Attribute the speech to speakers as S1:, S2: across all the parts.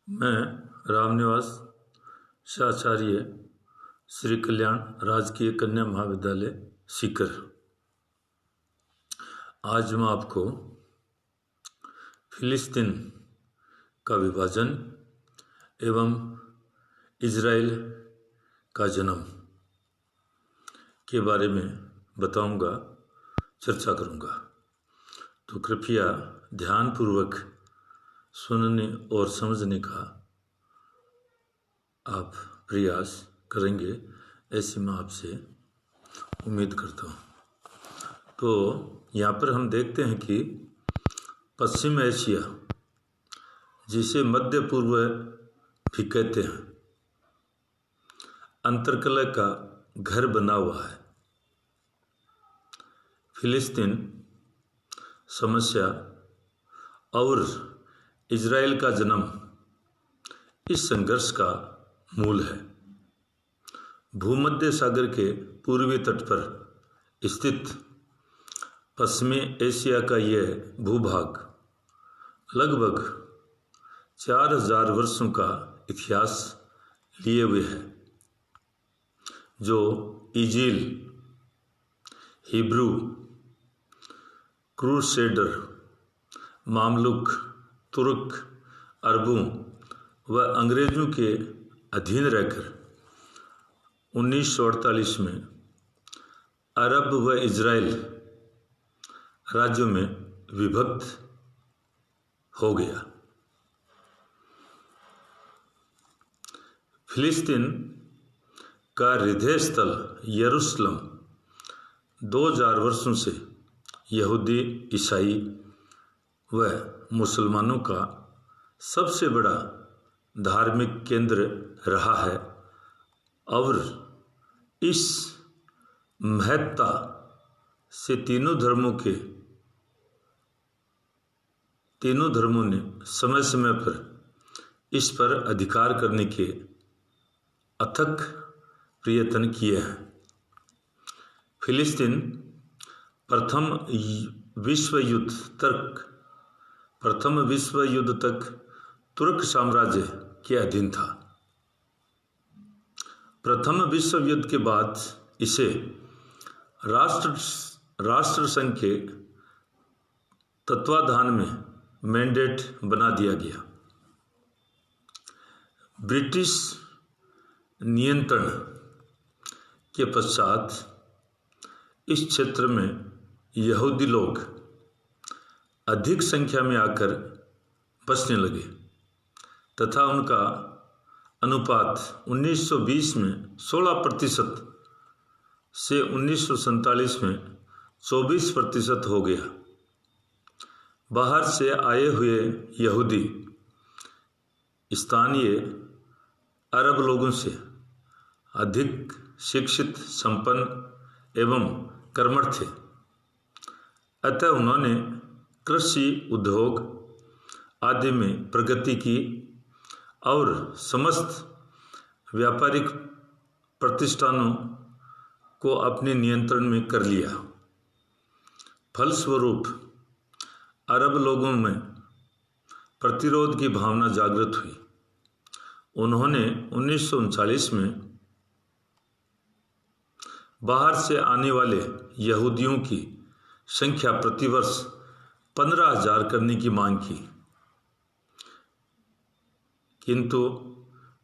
S1: मैं रामनिवास शाचार्य श्री कल्याण राजकीय कन्या महाविद्यालय सीकर। आज मैं आपको फिलिस्तीन का विभाजन एवं इजराइल का जन्म के बारे में बताऊंगा, चर्चा करूंगा। तो कृपया ध्यानपूर्वक सुनने और समझने का आप प्रयास करेंगे, ऐसी मैं आपसे उम्मीद करता हूँ। तो यहाँ पर हम देखते हैं कि पश्चिम एशिया, जिसे मध्य पूर्व भी कहते हैं, अंतरकलह का घर बना हुआ है। फिलिस्तीन समस्या और इजराइल का जन्म इस संघर्ष का मूल है। भूमध्य सागर के पूर्वी तट पर स्थित पश्चिमी एशिया का यह भूभाग लगभग 4000 वर्षों का इतिहास लिए हुए है, जो इजिल, हिब्रू, क्रूसेडर, मामलुक, तुर्क, अरबों व अंग्रेजों के अधीन रहकर 1948 में अरब व इजराइल राज्यों में विभक्त हो गया। फिलिस्तीन का हृदय स्थल यरूशलेम 2000 वर्षों से यहूदी, ईसाई व मुसलमानों का सबसे बड़ा धार्मिक केंद्र रहा है और इस महत्ता से तीनों धर्मों ने समय समय पर इस पर अधिकार करने के अथक प्रयत्न किए हैं। फिलिस्तीन प्रथम विश्व युद्ध तक तुर्क साम्राज्य के अधीन था। प्रथम विश्व युद्ध के बाद इसे राष्ट्र संघ के तत्वाधान में मैंडेट बना दिया गया। ब्रिटिश नियंत्रण के पश्चात इस क्षेत्र में यहूदी लोग अधिक संख्या में आकर बसने लगे तथा उनका अनुपात 1920 में 16% से 1947 में 24% हो गया। बाहर से आए हुए यहूदी स्थानीय अरब लोगों से अधिक शिक्षित, संपन्न एवं कर्मठ थे, अतः उन्होंने कृषि, उद्योग आदि में प्रगति की और समस्त व्यापारिक प्रतिष्ठानों को अपने नियंत्रण में कर लिया। फलस्वरूप अरब लोगों में प्रतिरोध की भावना जागृत हुई। उन्होंने 1939 में बाहर से आने वाले यहूदियों की संख्या प्रतिवर्ष 15,000 करने की मांग की, किंतु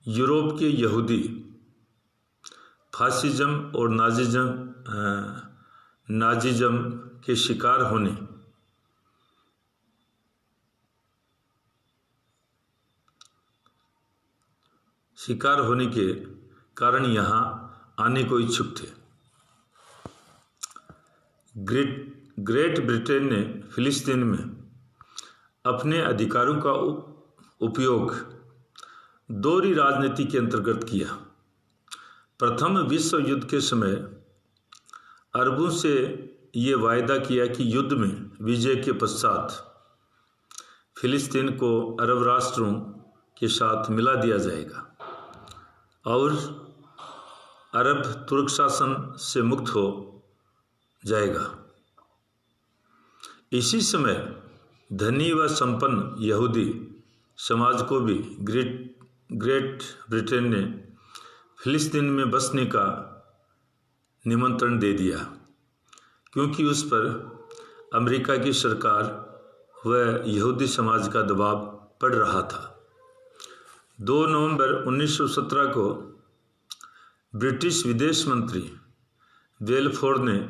S1: यूरोप के यहूदी फासिज्म और नाजिज्म के शिकार होने के कारण यहाँ आने को इच्छुक थे। ग्रेट ब्रिटेन ने फिलिस्तीन में अपने अधिकारों का उपयोग दोहरी राजनीति के अंतर्गत किया। प्रथम विश्व युद्ध के समय अरबों से ये वायदा किया कि युद्ध में विजय के पश्चात फिलिस्तीन को अरब राष्ट्रों के साथ मिला दिया जाएगा और अरब तुर्क शासन से मुक्त हो जाएगा। इसी समय धनी व संपन्न यहूदी समाज को भी ग्रेट ब्रिटेन ने फिलिस्तीन में बसने का निमंत्रण दे दिया, क्योंकि उस पर अमेरिका की सरकार व यहूदी समाज का दबाव पड़ रहा था। 2 नवंबर 1917 को ब्रिटिश विदेश मंत्री बेलफोर ने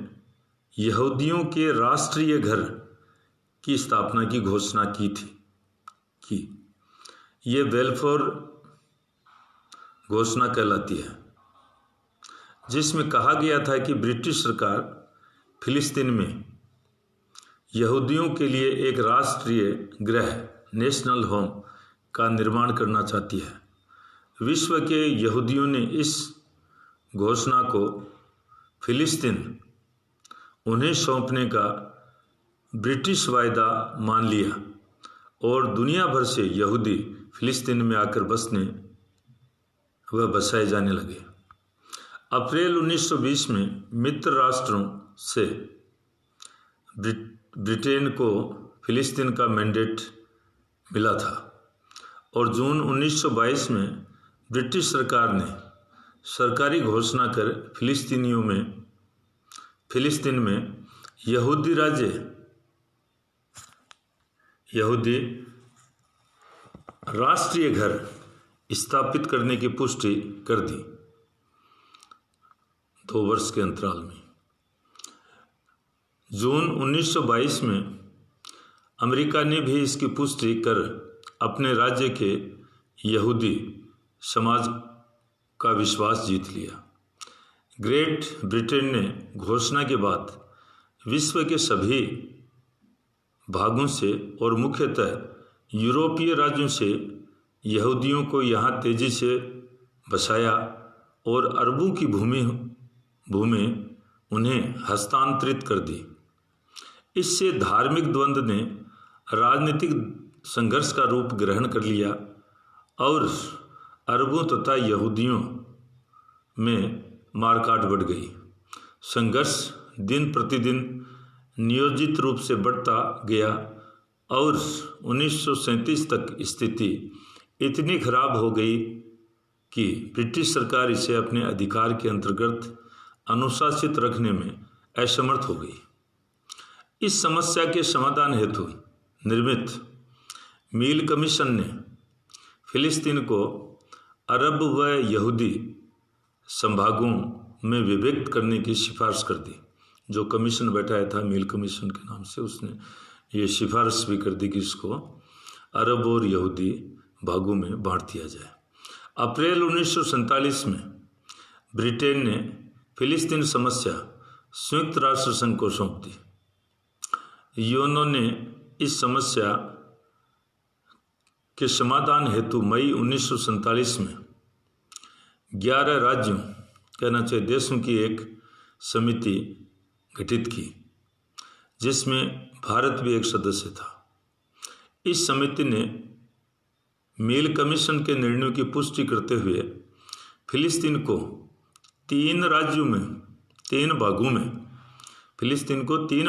S1: यहूदियों के राष्ट्रीय घर की स्थापना की घोषणा की। ये बेलफोर घोषणा कहलाती है, जिसमें कहा गया था कि ब्रिटिश सरकार फिलिस्तीन में यहूदियों के लिए एक राष्ट्रीय गृह नेशनल होम का निर्माण करना चाहती है। विश्व के यहूदियों ने इस घोषणा को फिलिस्तीन उन्हें सौंपने का ब्रिटिश वायदा मान लिया और दुनिया भर से यहूदी फिलिस्तीन में आकर बसने व बसाए जाने लगे। अप्रैल 1920 में मित्र राष्ट्रों से ब्रिटेन को फिलिस्तीन का मैंडेट मिला था और जून 1922 में ब्रिटिश सरकार ने सरकारी घोषणा कर फिलिस्तीन में यहूदी राष्ट्रीय घर स्थापित करने की पुष्टि कर दी 2 वर्ष के अंतराल में। जून 1922 में अमेरिका ने भी इसकी पुष्टि कर अपने राज्य के यहूदी समाज का विश्वास जीत लिया। ग्रेट ब्रिटेन ने घोषणा के बाद विश्व के सभी भागों से और मुख्यतः यूरोपीय राज्यों से यहूदियों को यहाँ तेजी से बसाया और अरबों की भूमि उन्हें हस्तांतरित कर दी। इससे धार्मिक द्वंद्व ने राजनीतिक संघर्ष का रूप ग्रहण कर लिया और अरबों तथा यहूदियों में मारकाट बढ़ गई। संघर्ष दिन प्रतिदिन नियोजित रूप से बढ़ता गया और 1937 तक स्थिति इतनी खराब हो गई कि ब्रिटिश सरकार इसे अपने अधिकार के अंतर्गत अनुशासित रखने में असमर्थ हो गई। इस समस्या के समाधान हेतु निर्मित मील कमीशन ने फिलिस्तीन को अरब व यहूदी संभागों में विभक्त करने की सिफारिश कर दी। जो कमीशन बैठाया था मील कमीशन के नाम से, उसने ये सिफारिश भी कर दी कि इसको अरब और यहूदी भागों में बांट दिया जाए। अप्रैल 1947 में ब्रिटेन ने फिलिस्तीन समस्या संयुक्त राष्ट्र संघ को सौंप दी। यूएनओ ने इस समस्या के समाधान हेतु मई 1947 में 11 राज्यों, कहना चाहिए देशों की एक समिति गठित की, जिसमें भारत भी एक सदस्य था। इस समिति ने मील कमीशन के निर्णयों की पुष्टि करते हुए फिलिस्तीन को 3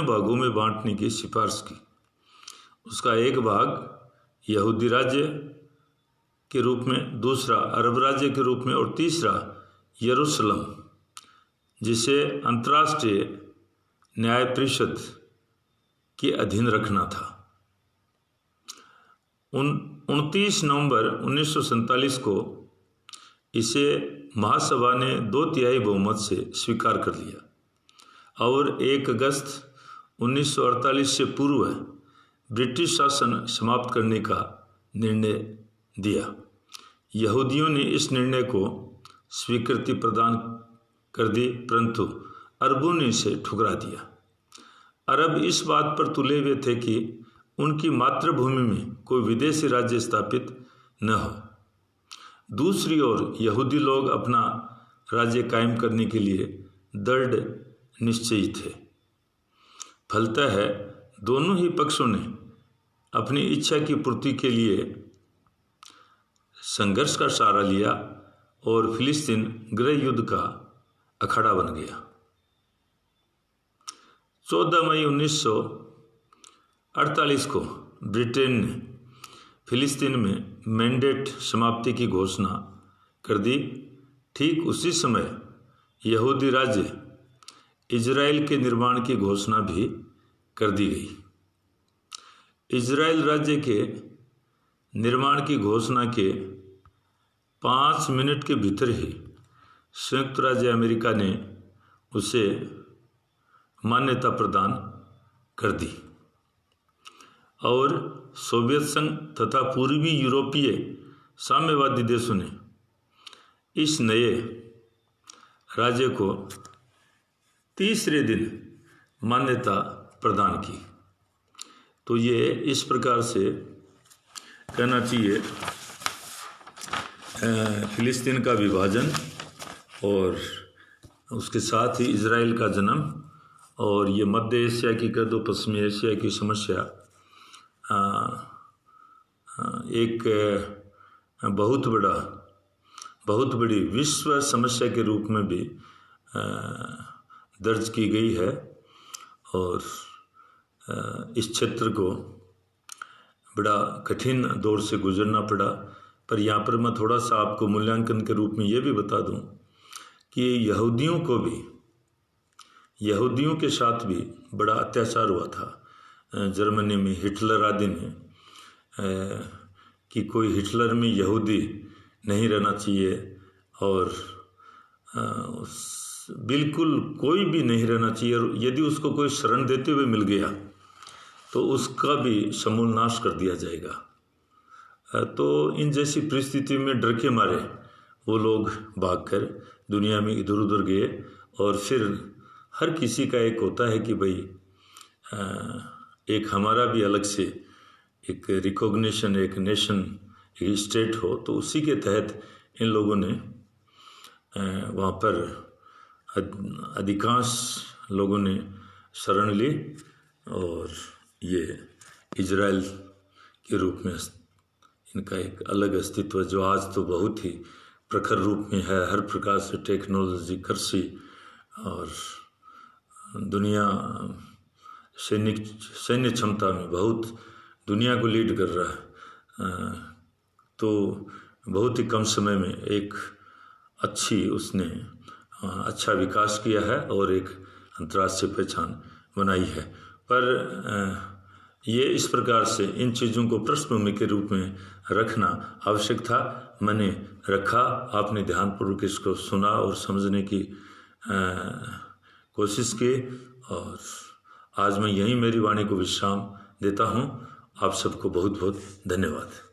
S1: भागों में बांटने की सिफारिश की। उसका एक भाग यहूदी राज्य के रूप में, दूसरा अरब राज्य के रूप में और तीसरा यरूशलेम, जिसे अंतर्राष्ट्रीय न्याय परिषद के अधीन रखना था। 29 नवंबर 1947 को इसे महासभा ने 2/3 बहुमत से स्वीकार कर लिया और 1 अगस्त 1948 से पूर्व ब्रिटिश शासन समाप्त करने का निर्णय दिया। यहूदियों ने इस निर्णय को स्वीकृति प्रदान कर दी, परंतु अरबों ने इसे ठुकरा दिया। अरब इस बात पर तुले हुए थे कि उनकी मातृभूमि में कोई विदेशी राज्य स्थापित न हो। दूसरी ओर यहूदी लोग अपना राज्य कायम करने के लिए दृढ़ निश्चयी थे। फलतः दोनों ही पक्षों ने अपनी इच्छा की पूर्ति के लिए संघर्ष का सहारा लिया और फिलिस्तीन गृह युद्ध का अखाड़ा बन गया। 14 मई 1948 को ब्रिटेन ने फिलिस्तीन में मैंडेट समाप्ति की घोषणा कर दी। ठीक उसी समय यहूदी राज्य इजराइल के निर्माण की घोषणा भी कर दी गई। इजराइल राज्य के निर्माण की घोषणा के 5 मिनट के भीतर ही संयुक्त राज्य अमेरिका ने उसे मान्यता प्रदान कर दी और सोवियत संघ तथा पूर्वी यूरोपीय साम्यवादी देशों ने इस नए राज्य को तीसरे दिन मान्यता प्रदान की। तो ये इस प्रकार से कहना चाहिए फिलिस्तीन का विभाजन और उसके साथ ही इजराइल का जन्म और ये मध्य एशिया की कह दो पश्चिमी एशिया की समस्या एक बहुत बड़ी विश्व समस्या के रूप में भी दर्ज की गई है और इस क्षेत्र को बड़ा कठिन दौर से गुजरना पड़ा। पर यहाँ पर मैं थोड़ा सा आपको मूल्यांकन के रूप में ये भी बता दूं कि यहूदियों के साथ भी बड़ा अत्याचार हुआ था जर्मनी में हिटलर आदि ने कि कोई हिटलर में यहूदी नहीं रहना चाहिए और बिल्कुल कोई भी नहीं रहना चाहिए और यदि उसको कोई शरण देते हुए मिल गया तो उसका भी समूल नाश कर दिया जाएगा। तो इन जैसी परिस्थिति में डर के मारे वो लोग भागकर दुनिया में इधर उधर गए और फिर हर किसी का एक होता है कि भाई एक हमारा भी अलग से एक रिकॉग्निशन, एक नेशन, एक स्टेट हो। तो उसी के तहत इन लोगों ने वहाँ पर अधिकांश लोगों ने शरण ली और ये इजराइल के रूप में इनका एक अलग अस्तित्व जो आज तो बहुत ही प्रखर रूप में है, हर प्रकार से टेक्नोलॉजी, कृषि और दुनिया सैन्य क्षमता में बहुत दुनिया को लीड कर रहा है। तो बहुत ही कम समय में एक उसने अच्छा विकास किया है और एक अंतर्राष्ट्रीय पहचान बनाई है। पर ये इस प्रकार से इन चीज़ों को पृष्ठभूमि के रूप में रखना आवश्यक था। मैंने रखा, आपने ध्यानपूर्वक इसको सुना और समझने की कोशिश की और आज मैं यहीं मेरी वाणी को विश्राम देता हूँ। आप सबको बहुत बहुत धन्यवाद।